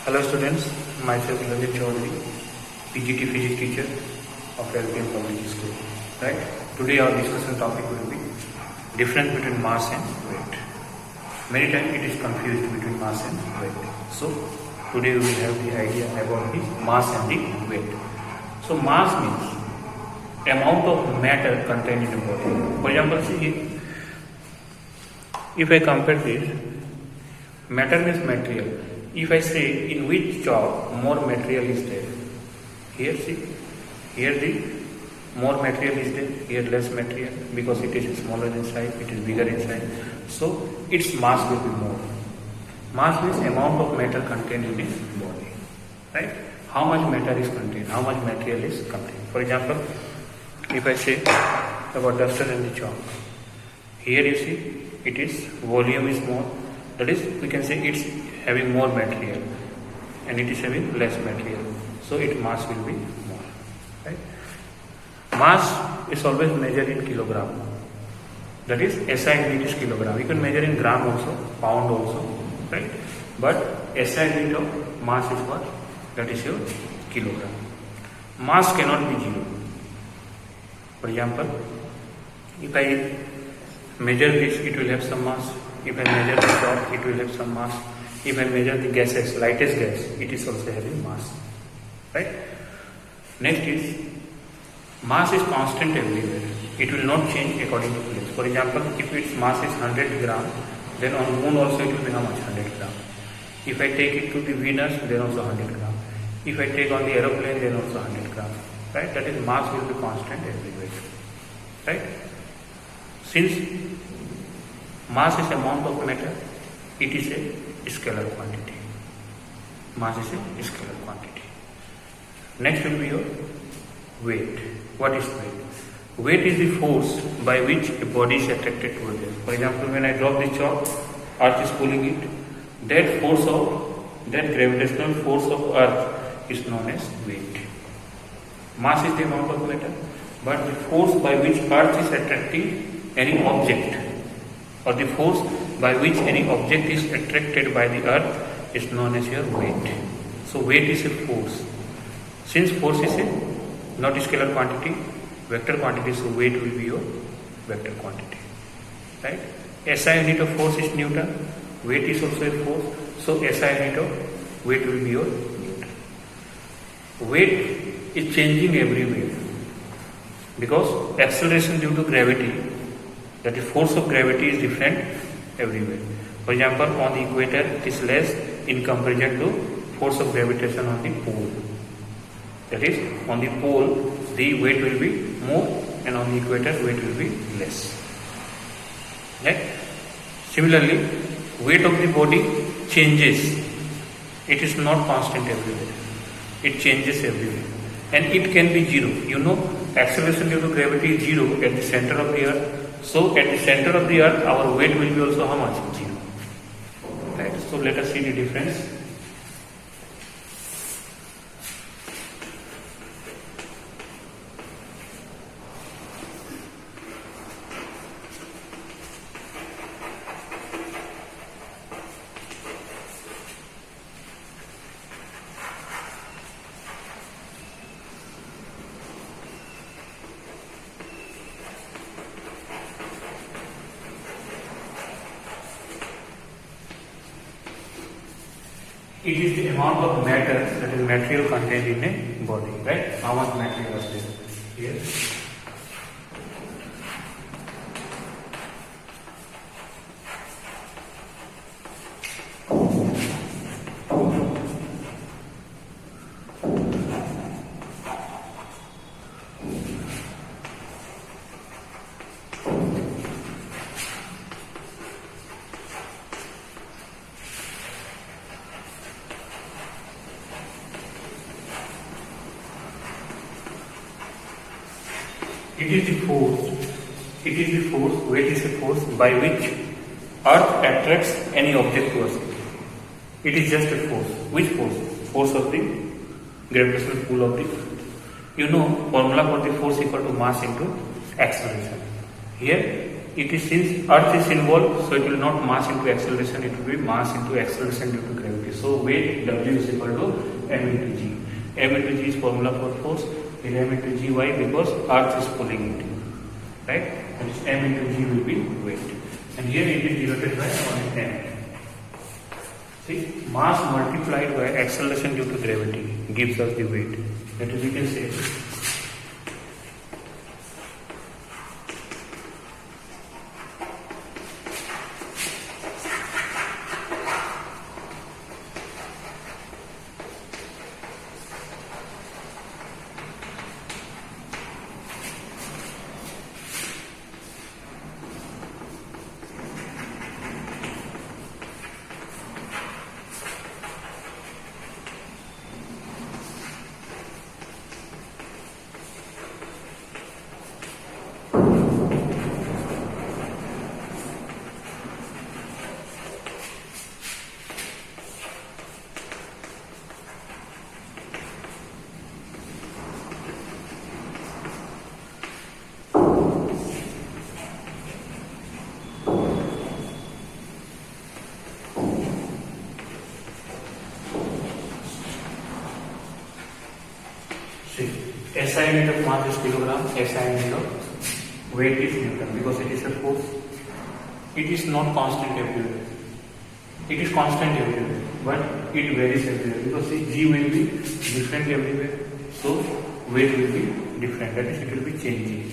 Hello students, myself Ranjit Chaudhary, PGT physics teacher of LPM Public School. Right? Today our discussion topic will be difference between mass and weight. Many times it is confused between mass and weight. So today we will have the idea about the mass and the weight. So mass means amount of matter contained in a body. For example, see, if I compare this, matter means material. If I say in which chalk more material is there, here see, here the more material is there, here less material, because it is smaller in size, it is bigger in size. So its mass will be more. Mass means amount of matter contained in its body. Right? How much matter is contained, how much material is contained. For example, if I say about duster and the chalk, here you see it is volume is more. That is, we can say it's having more material and it is having less material. So its mass will be more. Right? Mass is always measured in kilogram. That is, SI unit is kilogram. You can measure in gram also, pound also. Right? But SI unit of mass is what? That is your kilogram. Mass cannot be zero. For example, if I measure this, it will have some mass. If I measure the chalk, it will have some mass. If I measure the gases, lightest gas, it is also having mass. Right? Next is, mass is constant everywhere. It will not change according to place. For example, if its mass is 100 gram, then on moon also it will be how much? 100 gram. If I take it to the Venus, then also 100 gram. If I take on the aeroplane, then also 100 gram. Right? That is, mass will be constant everywhere. Right? Since mass is amount of matter, it is a scalar quantity. Mass is a scalar quantity. Next will be your weight. What is weight? Weight is the force by which a body is attracted to it. For example, when I drop the chalk, earth is pulling it. That gravitational force of earth is known as weight. Mass is the amount of matter, but the force by which earth is attracting any object, or the force by which any object is attracted by the earth is known as your weight. So weight is a force. Since force is a not a scalar quantity, vector quantity, so weight will be your vector quantity. Right? SI unit of force is Newton. Weight is also a force. So SI unit of weight will be your Newton. Weight is changing everywhere because acceleration due to gravity, that is force of gravity, is different everywhere. For example, on the equator it is less in comparison to force of gravitation on the pole. That is, on the pole the weight will be more and on the equator weight will be less. Right? Similarly, weight of the body changes. It is not constant everywhere. It changes everywhere. And it can be zero. You know, acceleration due to gravity is zero at the center of the earth. So at the center of the earth, our weight will be also how much? Zero. Right? So let us see the difference. It is the amount of matter, that is material contained in a body, right? How much material is there? Here. It is the force. It is the force. Weight is a force by which earth attracts any object to us. It is just a force. Which force? Force of the gravitational pull of the earth. You know, formula for the force equal to mass into acceleration. Here, it is since earth is involved, so it will not mass into acceleration. It will be mass into acceleration due to gravity. gravity. So weight W is equal to m into g. M into g is formula for force. In m into g, why? Because earth is pulling it, right? And m into g will be weight. And here it is denoted by m. See, mass multiplied by acceleration due to gravity gives us the weight. That is, you can say SI unit of mass is kilogram, SI unit of weight is Newton, because it is a force. It is not constant everywhere. It is constant everywhere, but it varies everywhere, because see, G will be different everywhere, so weight will be different, that is, it will be changing.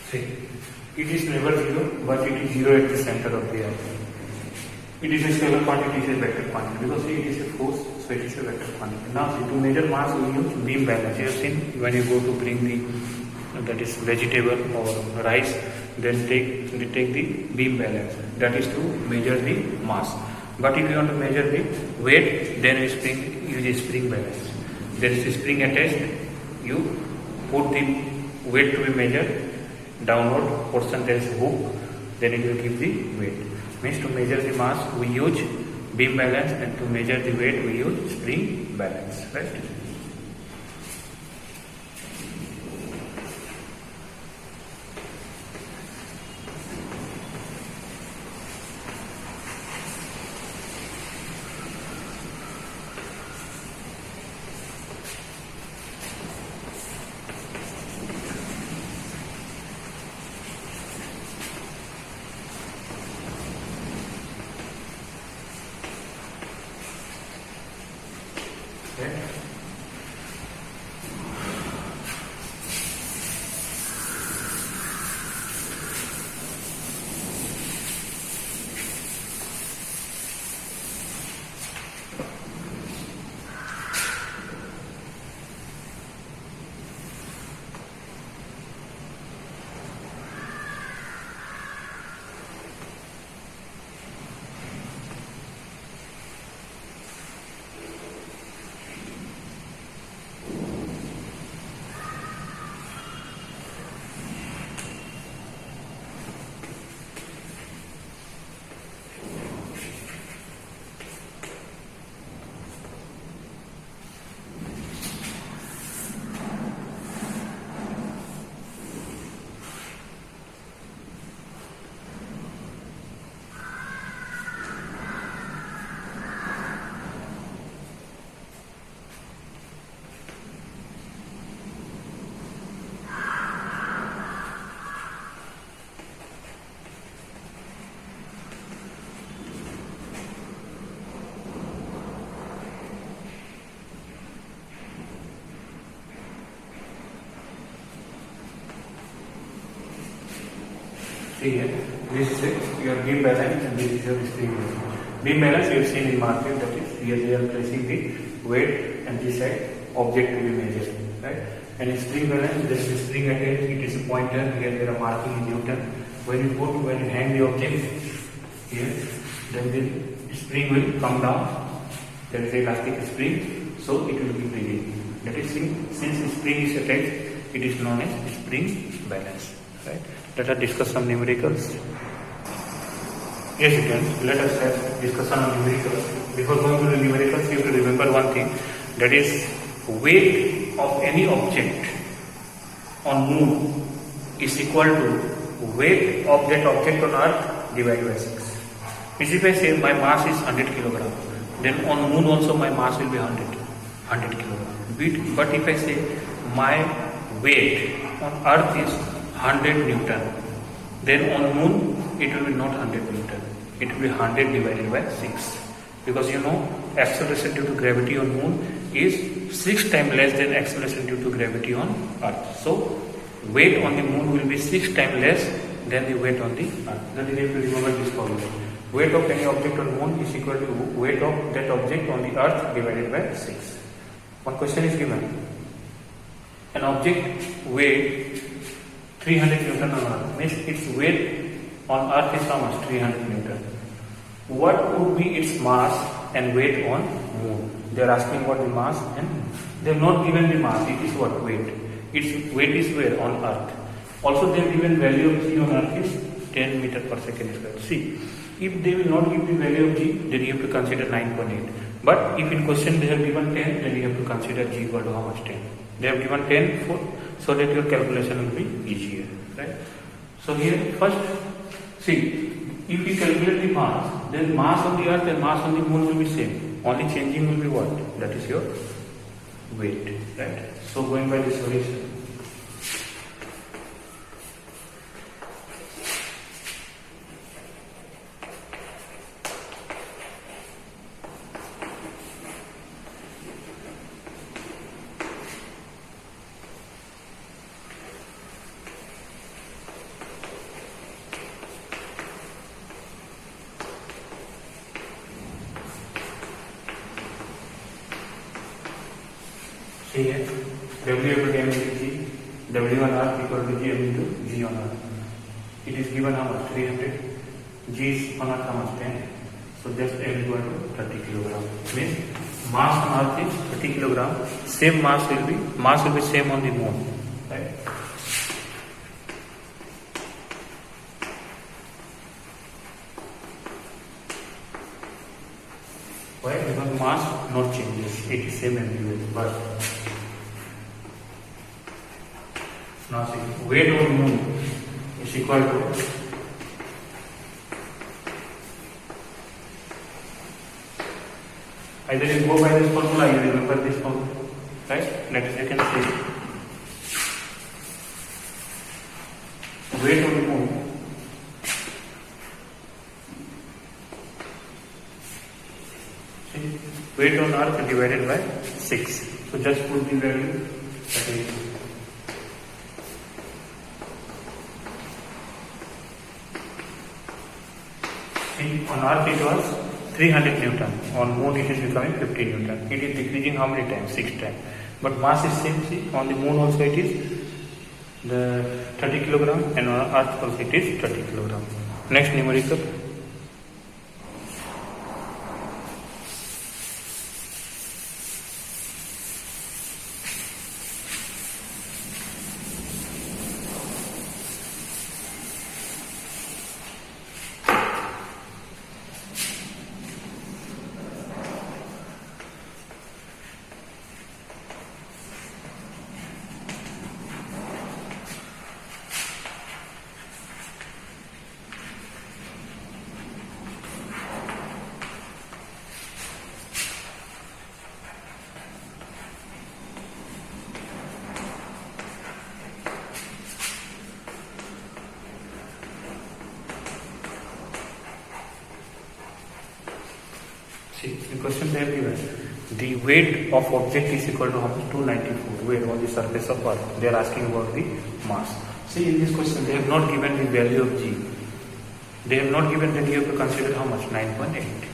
See, it is never zero, but it is zero at the center of the earth. It is a scalar quantity, it is a vector quantity, because see, it is a force, so it is a vector quantity. Now, see, to measure mass, we use beam balance. You have seen when you go to bring the, that is vegetable or rice, then take the beam balance. That is to measure the mass. But if you want to measure the weight, then you use a spring balance. There is a spring attached. You put the weight to be measured. Downward portion there is a hook, then it will give the weight. Means to measure the mass we use beam balance, and to measure the weight we use spring balance, right? See here, this is your beam balance and this is your spring balance. Beam balance you have seen in market, that is Here they are placing the weight and this side object to be measured, right? And in spring balance, there is a spring ahead, it is a pointer, here they are marking in Newton. When you hang the object here, then the spring will come down. There is elastic spring, so it will be breathing. That is, since the spring is attached, it is known as spring balance, right? Let us discuss some numericals. Yes, students, let us have discussion on numericals. Before going to the numericals, you have to remember one thing, that is weight of any object on moon is equal to weight of that object on earth divided by 6. Means if I say my mass is 100 kg, then on moon also my mass will be 100 kg. But if I say my weight on earth is 100 Newton, then on moon it will be not 100 Newton, it will be 100 divided by 6. Because you know, acceleration due to gravity on moon is 6 times less than acceleration due to gravity on earth. So weight on the moon will be 6 times less than the weight on the earth. That is, you have to remember this formula. Weight of any object on moon is equal to weight of that object on the earth divided by 6. One question is given. An object weight 300 Newton on earth, means its weight on earth is how much? 300 Newton. What would be its mass and weight on moon? They are asking what the mass, and they have not given the mass. It is what? Weight. Its weight is where? On earth. Also they have given value of g on earth is 10 meter per second square. See, if they will not give the value of g, then you have to consider 9.8. But if in question they have given 10, then you have to consider g equal to how much? 10. They have given 10 for, so that your calculation will be easier, right? So here first, see, if you calculate the mass, then mass on the earth and mass on the moon will be same. Only changing will be what? That is your weight, right? So going by this solution, see here, W equal to m into g, W on earth equal to g m into g on earth. It is given how much? 300. G is on earth how much? 10. So just m equal to 30 kilogram. Means mass on earth is 30 kilogram. Same mass will be same on the moon, right? Why? Because mass not changes. It is same everywhere, but now see, weight on moon is equal to either you go by this formula, you remember this formula, right? Let us you can see weight on the moon weight on earth divided by 6. So just put the value. See, on earth it was 300 Newton. On moon it is becoming 50 Newton. It is decreasing how many times? 6 times. But mass is same. See, on the moon also it is the 30 kilogram, and on earth also it is 30 kilogram. Next numerical. See, the question they have given, the weight of object is equal to how much? 294, weight on the surface of earth. They are asking about the mass. See, in this question they have not given the value of g. They have not given, then you have to consider how much? 9.8.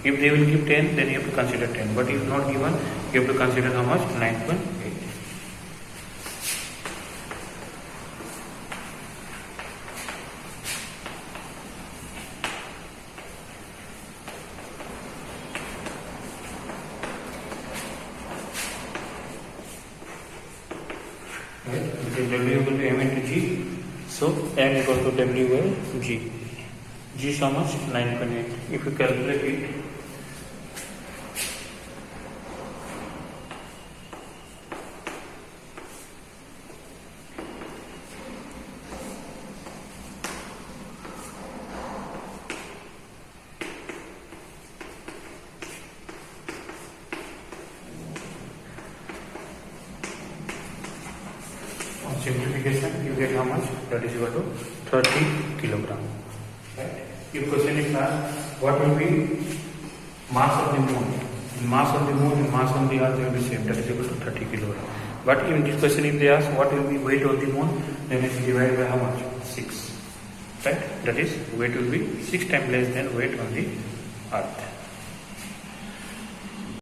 If they will give 10, then you have to consider 10. But if not given, you have to consider how much? 9.8. Right? Because W will be M into G. So M equal to W by G. G is how much? 9.8. If you calculate it, on simplification, you get how much? That is equal to 30 kilogram. Right? If question is asked, what will be mass of the moon? Mass of the moon and mass of the earth will be same. That is equal to 30 kilogram. But in this question, if they ask what will be weight of the moon, then it is divided by how much? 6. Right? That is weight will be 6 times less than weight on the earth.